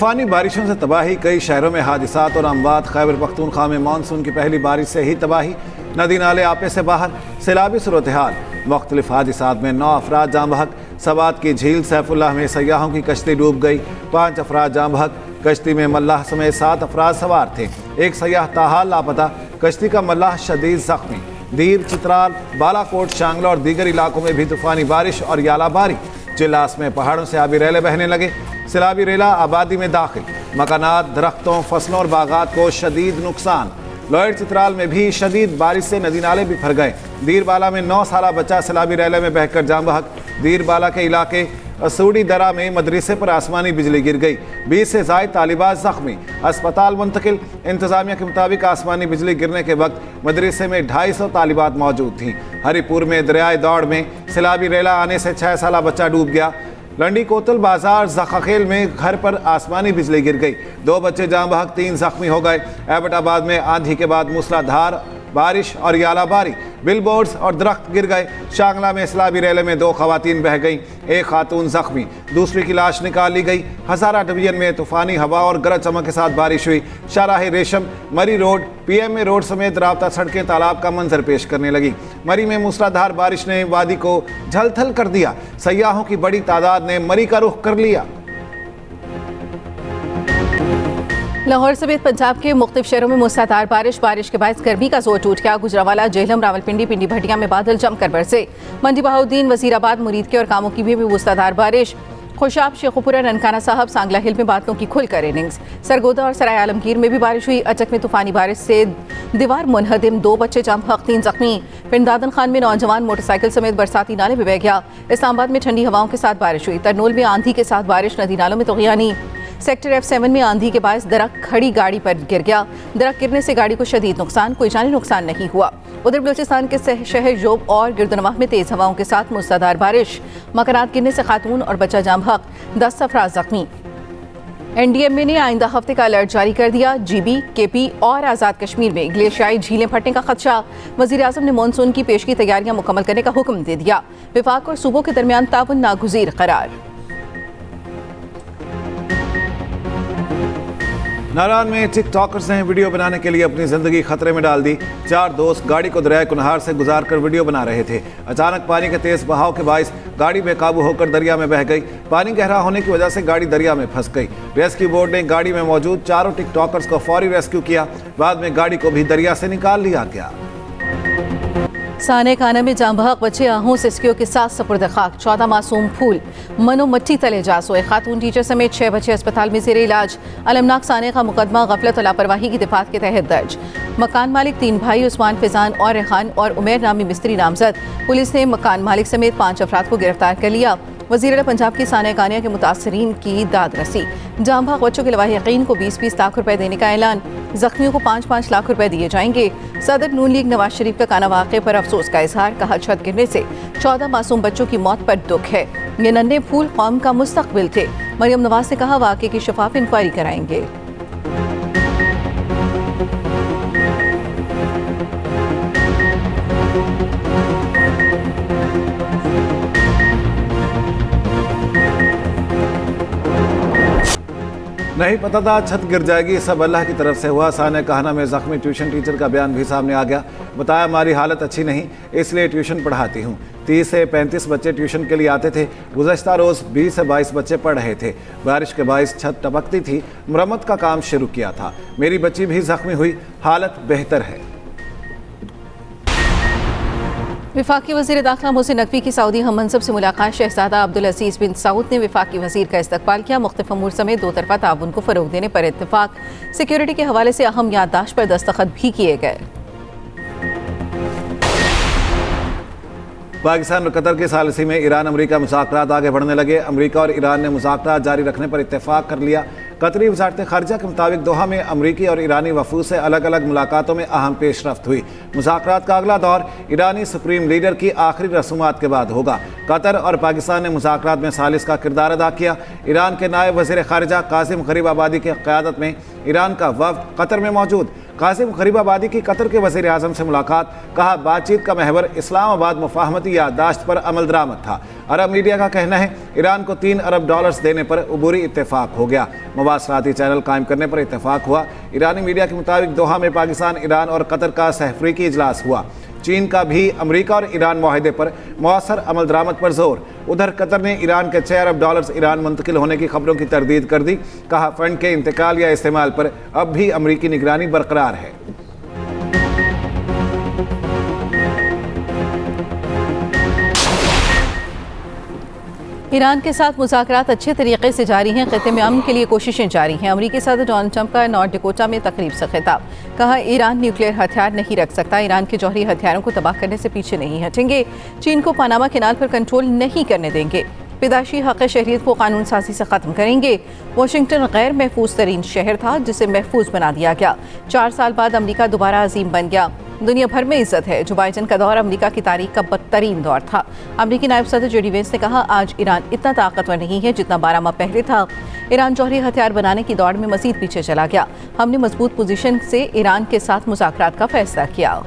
तूफ़ानी बारिशों से तबाही, कई शहरों में हादिसात और अमवात। खैबर पख्तूनख्वा में मानसून की पहली बारिश से ही तबाही, नदी नाले आपे से बाहर, सैलाबी सूरत हाल। मुख्तलिफ हादिसात में 9 अफराद जाँ बहक। सवात की झील सैफुल्लाह में सयाहों की कश्ती डूब गई, 5 अफराद जाँ बहक। कश्ती में मल्लाह समेत 7 अफराद सवार थे, एक सयाह ताहाल लापता। कश्ती का मल्लाह शदीद जख्मी। दीर, चित्राल, बालाकोट, शांगला और दीगर इलाकों में भी तूफ़ानी बारिश और यालाबारी। जिलास में पहाड़ों से आबी रेले बहने लगे, सैलाबी रेला आबादी में दाखिल। मकानात, दरख्तों, फसलों और बागात को शदीद नुकसान। लॉयड चित्राल में भी शदीद बारिश से नदी नाले भी भर गए। दीरबाला में 9 साला बच्चा सैलाबी रेले में बहकर जाँ बहक। दीरबाला के इलाके असूड़ी दरा में मदरसे पर आसमानी बिजली गिर गई, 20 से ज़ायद तालिबात जख्मी, अस्पताल मुंतकिल। इंतजामिया के मुताबिक आसमानी बिजली गिरने के वक्त मदरसे में 250 तालिबात मौजूद थीं। हरिपुर में दरियाए दौड़ में सैलाबी रेला आने से 6 साला बच्चा डूब गया। लंडी कोतल बाजार जखाखेल में घर पर आसमानी बिजली गिर गई, 2 बच्चे जाँ बहक, 3 जख्मी हो गए। एबटाबाद में आंधी के बाद मूसलाधार बारिश और यालाबारी, बिलबोर्ड्स और दरख्त गिर गए। शांगला में सैलाबी रेले में 2 खवातीन बह गईं, 1 खातून जख्मी, दूसरी की लाश निकाल ली गई। हजारा डिवीजन में तूफानी हवा और गरज चमक के साथ बारिश हुई। शाहराह रेशम, मरी रोड, PMA रोड समेत राब्ता सड़कें तालाब का मंजर पेश करने लगी। मरी में मूसलाधार बारिश ने वादी को झलथल कर दिया, सयाहों की बड़ी तादाद ने मरी का रुख कर लिया। लाहौर समेत पंजाब के मुख्तलिफ शहरों में मूसलाधार बारिश के बायस गर्मी का जोर टूट गया। गुजरावाला, जेहलम, रावलपिंडी, पिंडी भटिया में बादल जमकर बरसे। मंडी बहाउद्दीन, वजीराबाद, मुरीद के और कामों की भी मूसलाधार बारिश। खुशाब, शेखुपुरा, ननकाना साहब, सांगला हिल में बादलों की खुलकर इनिंग्स। सरगोदा और सराय आलमगीर में भी बारिश हुई। अचक में तूफानी बारिश से दीवार मुनहदिम, 2 बच्चे जाम बहक, 3 जख्मी। पिंड दादन खान में नौजवान मोटरसाइकिल समेत बरसाती नाले में बह गया। इस्लामाबाद में ठंडी हवाओं के साथ बारिश हुई। तरनोल में आंधी के साथ बारिश, नदी नालों में तगयानी। सेक्टर F7 में आंधी के बायस दरख्त खड़ी गाड़ी पर गिर गया। दरख्त गिरने से गाड़ी को शदीद नुकसान, कोई जानी नुकसान नहीं हुआ। उधर बलूचिस्तान के शहर जोब और गिरदनवाह में तेज हवाओं के साथ मूसलाधार बारिश, मकानात गिरने से खातून और बच्चा जाम बहक, 10 अफराद जख्मी। NDMA ने आइंदा हफ्ते का अलर्ट जारी कर दिया। GB, KP और आज़ाद कश्मीर में ग्लेशियाई झीलें फटने का खदशा। वज़ीर आज़म ने मानसून की पेशगी तैयारियां मुकम्मल करने का हुक्म दे दिया। विफाक और सूबों के दरमियान ताउन नागुज़ीर करार। नारायण में टिकटॉकर्स ने वीडियो बनाने के लिए अपनी जिंदगी खतरे में डाल दी। 4 दोस्त गाड़ी को दरियाए कुनहार से गुजार कर वीडियो बना रहे थे। अचानक पानी के तेज बहाव के बायस गाड़ी बेकाबू होकर दरिया में बह गई। पानी गहरा होने की वजह से गाड़ी दरिया में फंस गई। रेस्क्यू बोर्ड ने गाड़ी में मौजूद 4 टिकटॉकर्स को फौरी रेस्क्यू किया। बाद में गाड़ी को भी दरिया से निकाल लिया गया। साने खाना में जाँ बहक बच्चे आहों सिस्कियों के साथ सपुर्द खाक। 14 मासूम फूल मनो मट्टी तले जा सोए। खातून टीचर समेत 6 बच्चे अस्पताल में ज़ेर इलाज। अलमनाक साने का मुकदमा गफलत और लापरवाही की दिफात के तहत दर्ज। मकान मालिक 3 भाई उस्मान, फैजान और रेहान और उमेर नामी मिस्त्री नामजद। पुलिस ने मकान मालिक समेत 5 अफराद को गिरफ्तार कर लिया। वज़ीर पंजाब की सानिया कानिया के मुतासरीन की दाद रसी। जाँ बहक बच्चों के लवाहिकीन को 20-20 लाख रुपए देने का ऐलान। जख्मियों को 5-5 लाख रुपए दिए जाएंगे। सदर नून लीग नवाज शरीफ का काना वाक़े पर अफसोस का इजहार। कहा, छत गिरने से 14 मासूम बच्चों की मौत पर दुख है। ये नन्हे फूल कौम का मुस्तकबिल थे। मरियम नवाज ने कहा, वाक़े की शफाफ इंक्वायरी कराएंगे। नहीं पता था छत गिर जाएगी, सब अल्लाह की तरफ से हुआ। साने कहना में जख्मी ट्यूशन टीचर का बयान भी सामने आ गया। बताया, हमारी हालत अच्छी नहीं, इसलिए ट्यूशन पढ़ाती हूँ। 30 से 35 बच्चे ट्यूशन के लिए आते थे। गुज़श्ता रोज़ 20 से 22 बच्चे पढ़ रहे थे। बारिश के बायस छत टपकती थी। मरम्मत का काम शुरू किया था। मेरी बच्ची भी जख्मी हुई, हालत बेहतर है। विफाकी वज़ीर दाखिला मोहसिन नकवी की सऊदी हम मनसब से मुलाकात। शहजादा अब्दुल अजीज़ बिन सऊद ने विफाकी वज़ीर का इस्तकबाल किया। मुख्तलिफ अमूर समेत 2 तरफ़ा ताउन को फ़रोग़ देने पर इत्तफ़ाक़। सिक्योरिटी के हवाले से अहम याददाश्त पर दस्तखत भी किए गए। पाकिस्तान और कतर की सालिसी में ईरान अमरीका मुज़ाकरात आगे बढ़ने लगे। अमरीका और ईरान ने मुज़ाकरात जारी रखने पर इत्तेफाक कर लिया। कतरी वज़ारत ख़ारिजा के मुताबिक दोहा में अमरीकी और ईरानी वफ़ूद से अलग अलग मुलाकातों में अहम पेशरफ्त हुई। मुज़ाकरात का अगला दौर ईरानी सुप्रीम लीडर की आखिरी रसूमात के बाद होगा। कतर और पाकिस्तान ने मुज़ाकरात में सालिस का किरदार अदा किया। ईरान के नायब वज़ीर ख़ारिजा कासिम गरीब आबादी की क़यादत में ईरान का वफ़द कतर में मौजूद। कासिम गरीबाबादी की कतर के वज़ीर आज़म से मुलाकात, कहा बातचीत का महवर इस्लामाबाद मुफाहमती याददाश्त पर अमल दरामद था। अरब मीडिया का कहना है ईरान को $3 अरब देने पर अबूरी इत्तेफाक हो गया। मवासलाती चैनल कायम करने पर इत्तेफाक हुआ। ईरानी मीडिया के मुताबिक दोहा में पाकिस्तान, ईरान और कतर का सहफ़रीकी इजलास हुआ। चीन का भी अमेरिका और ईरान मुआहदे पर मौसर अमल दरामद पर जोर। उधर कतर ने ईरान के $6 अरब ईरान मुंतकिल होने की खबरों की तरदीद कर दी। कहा फंड के इंतकाल या इस्तेमाल पर अब भी अमरीकी निगरानी बरकरार है। ईरान के साथ मुज़ाकरात अच्छे तरीके से जारी हैं। खित्ते में अमन के लिए कोशिशें जारी हैं। अमरीकी सदर डोनाल्ड ट्रंप का नॉर्थ डकोटा में तकरीब से खिताब, कहा ईरान न्यूक्लियर हथियार नहीं रख सकता, ईरान के जौहरी हथियारों को तबाह करने से पीछे नहीं हटेंगे, चीन को पनामा कैनाल पर कंट्रोल नहीं करने देंगे, पैदाशी हक़ शहरियत को कानून साजी से ख़त्म करेंगे। वाशिंगटन गैर महफूज तरीन शहर था जिसे महफूज बना दिया गया। 4 साल बाद अमरीका दोबारा अजीम बन गया। दुनिया भर में इज्जत है। जो बाइडन का दौर अमरीका की तारीख का बदतरीन दौर था। अमरीकी नायब सदर जेडी वेंस ने कहा आज ईरान इतना ताकतवर नहीं है जितना 12 माह पहले था। ईरान जौहरी हथियार बनाने की दौड़ में मजीद पीछे चला गया। हमने मजबूत पोजीशन से ईरान के साथ मुज़ाकरात का फैसला किया।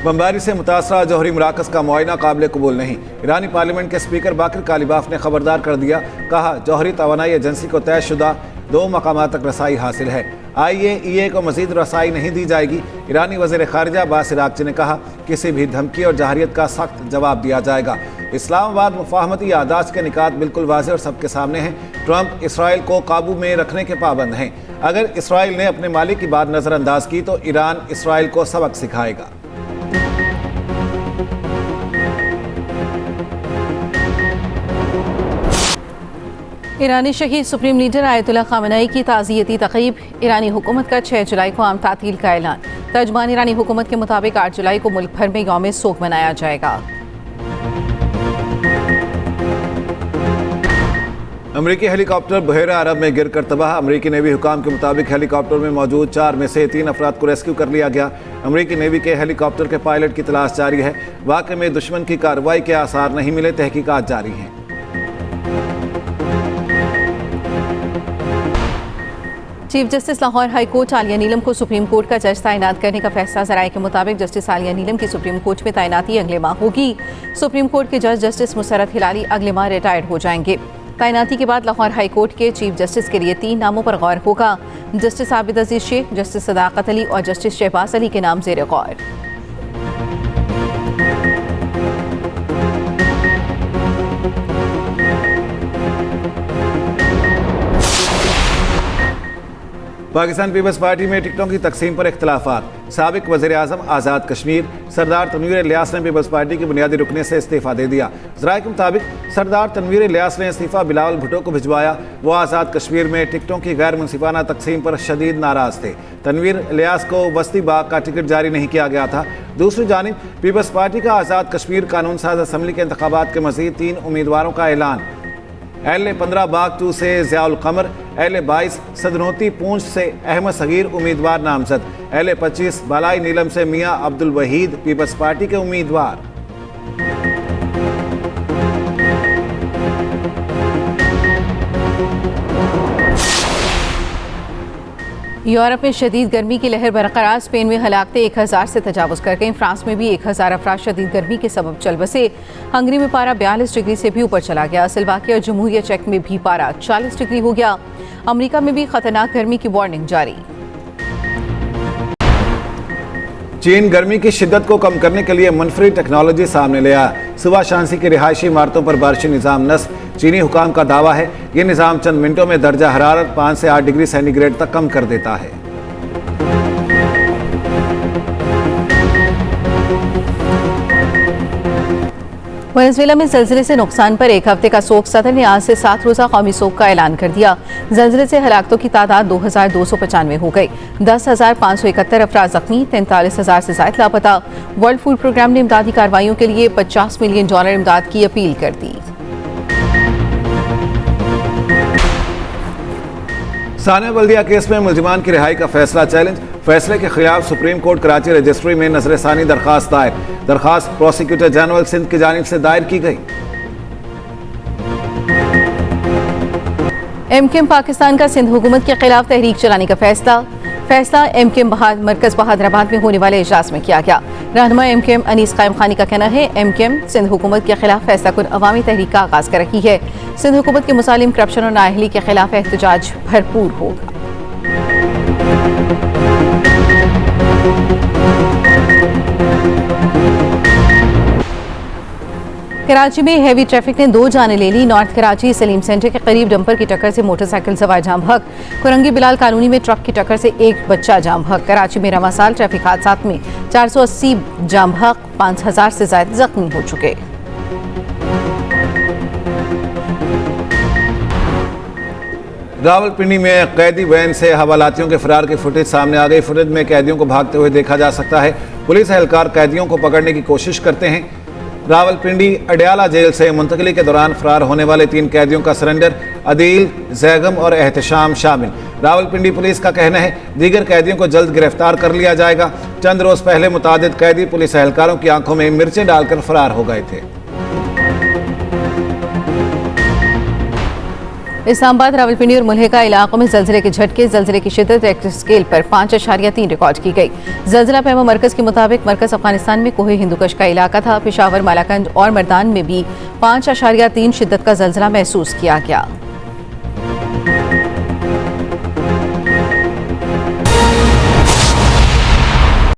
बमबारी से मुतासरा जौहरी मराकज़ का मुआयना काबिल कबूल नहीं। ईरानी पार्लियामेंट के स्पीकर बाकर कालिबाफ ने खबरदार कर दिया। कहा जौहरी तवानाई एजेंसी को तयशुदा 2 मकामात तक रसाई हासिल है। IAEA को मजीद रसाई नहीं दी जाएगी। ईरानी वज़ीर ख़ारिजा अब्बास इराक़ची ने कहा किसी भी धमकी और जहरियत का सख्त जवाब दिया जाएगा। इस्लामाबाद मुफाहमती याददाश्त के निकात बिल्कुल वाज़ेह और सबके सामने हैं। ट्रंप इसराइल को काबू में रखने के पाबंद हैं। अगर इसराइल ने अपने मालिक की बात नज़रअंदाज की तो ईरान इसराइल को सबक सिखाएगा। ईरानी शहीद सुप्रीम लीडर आयतुल्लाह खामेनेई की ताज़ियती तक़रीब। ईरानी हुकूमत का 6 जुलाई को आम तातील का ऐलान। तर्जुमान ईरानी हुकूमत के मुताबिक 8 जुलाई को मुल्क भर में यौम सोग मनाया जाएगा। अमरीकी हेलीकॉप्टर बहरा अरब में गिरकर तबाह। अमरीकी नेवी हुकाम के मुताबिक हेलीकॉप्टर में मौजूद 4 में से 3 अफराद को रेस्क्यू कर लिया गया। अमरीकी नेवी के हेलीकॉप्टर के पायलट की तलाश जारी है। वाक़े में दुश्मन की कार्रवाई के आसार नहीं मिले, तहकीकात जारी हैं। Chief justice Lahore high court Aliya Neelam को सुप्रीम कोर्ट का जज तैनात करने का फैसला। ज़राए के मुताबिक जस्टिस आलिया नीलम की सुप्रीम कोर्ट में तैनाती अगले माह होगी। सुप्रीम कोर्ट के जज जस्टिस मुसरत हिलाली अगले माह रिटायर्ड हो जाएंगे। तैनाती के बाद लाहौर हाई कोर्ट के चीफ जस्टिस के लिए 3 नामों पर गौर होगा। जस्टिस आबिद अजीज शेख, जस्टिस सदाकत अली और जस्टिस शहबाज अली के नाम ज़ेर गौर। पाकिस्तान पीपल्स पार्टी में टिकटों की तकसीम पर इख्तलाफात। साबिक वज़ीर आज़म आज़ाद कश्मीर सरदार तनवीर इलियास ने पीपल्स पार्टी की बुनियादी रुकने से इस्तीफ़ा दे दिया। ज़राए के मुताबिक सरदार तनवीर इलियास ने इस्तीफ़ा बिलावल भुट्टो को भिजवाया। वो आज़ाद कश्मीर में टिकटों की गैर मुनसिफाना तकसीम पर शदीद नाराज़ थे। तनवीर इलियास को वस्ती बाग का टिकट जारी नहीं किया गया था। दूसरी जानिब पीपल्स पार्टी का आज़ाद कश्मीर कानून साज असम्बली के इंतखाबात के मज़ीद 3 उम्मीदवारों का ऐलान। L15 बाग 2 से ज़ियाउल क़मर, L22 सदनोती पूंछ से अहमद सगीर उम्मीदवार नामजद, L25 बालाई नीलम से मियां अब्दुल वहीद पीपल्स पार्टी के उम्मीदवार। यूरोप में शदीद गर्मी की लहर बरकरार। स्पेन में हलाकतें 1000 से तजावुज़ कर गईं। फ्रांस में भी 1000 अफराद शदीद गर्मी के सबब चल बसे। हंगरी में पारा 42 डिग्री से भी ऊपर चला गया। स्लोवाकिया और जमहूरिया चेक में भी पारा 40 डिग्री हो गया। अमेरिका में भी खतरनाक गर्मी की वार्निंग जारी। चीन गर्मी की शिद्दत को कम करने के लिए मुनफरिद टेक्नोलॉजी सामने ले आया। सुबह शांसी की रिहायशी इमारतों पर बारिशी निज़ाम नस्ब। चीनी हुकाम का दावा है ये निज़ाम चंद मिनटों में दर्जा हरारत 5 से 8 डिग्री सेंटीग्रेड तक कम कर देता है। वेनेज़ुएला में ज़लज़ले से नुकसान पर 1 हफ्ते का सोग। सदर ने आज से 7 रोज़ा कौमी सोग का ऐलान कर दिया। ज़लज़ले से हलाकतों की तादाद 2295 हो गई। 10,571 अफराद जख्मी, 43,000 से ज़ायद लापता। वर्ल्ड फूड प्रोग्राम ने इमदादी कार्रवाइयों के लिए $50 मिलियन इमदाद की अपील कर दी। सानिया बल्दिया केस में मुलजिमान की रिहाई का फैसला चैलेंज। फैसले के खिलाफ सुप्रीम कोर्ट कराची रजिस्ट्री में नजरसानी दरखास्त दायर। दरखास्त प्रोसिक्यूटर जनरल सिंध की जानिब से दायर की गई। एमकेएम पाकिस्तान का सिंध हुकूमत के खिलाफ तहरीक चलाने का फैसला एमकेएम मरकज बहादुराबाद में होने वाले इजलास में किया गया। रहनुमा एमकेएम अनीस कायम खानी का कहना है एमकेएम सिंध हुकूमत के खिलाफ फैसला कुन अवामी तहरीक का आगाज कर रही है। सिंध हुकूमत के मुसालिम करप्शन और नाअहली के खिलाफ एहतजाज भरपूर होगा। कराची में हैवी ट्रैफिक ने 2 जानें ले ली। नॉर्थ कराची सलीम सेंटर के करीब डंपर की टक्कर से मोटरसाइकिल सवार जाम बहक। कुरंगी बिलाल कॉलोनी में ट्रक की टक्कर से एक बच्चा जाम बहक। कराची में रवां साल ट्रैफिक हादसात में 480 जाम बहक, 5000 से ज्यादा जख्मी हो चुके। रावलपिंडी में कैदी वैन से हवालातियों के फरार की फुटेज सामने आ गई। फुटेज में कैदियों को भागते हुए देखा जा सकता है। पुलिस एहलकार कैदियों को पकड़ने की कोशिश करते हैं। रावलपिंडी अडयाला जेल से मुंतकली के दौरान फरार होने वाले 3 कैदियों का सरेंडर अदील, जैगम और एहतशाम शामिल। रावलपिंडी पुलिस का कहना है दीगर कैदियों को जल्द गिरफ्तार कर लिया जाएगा। चंद रोज पहले मुतादिद कैदी पुलिस एहलकारों की आंखों में मिर्चें डालकर फरार हो गए थे। इस्लामाबाद, रावलपिंडी और मुल्हिका इलाकों में जल्जले के झटके। जल्जले की शिद्दत रेक्टर स्केल पर 5.3 रिकॉर्ड की गई। जल्जला पैमा मरकज के मुताबिक मरकज अफगानिस्तान में कोहे हिंदुकश का इलाका था। पेशावर, मालाकंज और मर्दान में भी 5.3 शिद्दत का जल्जला महसूस किया गया।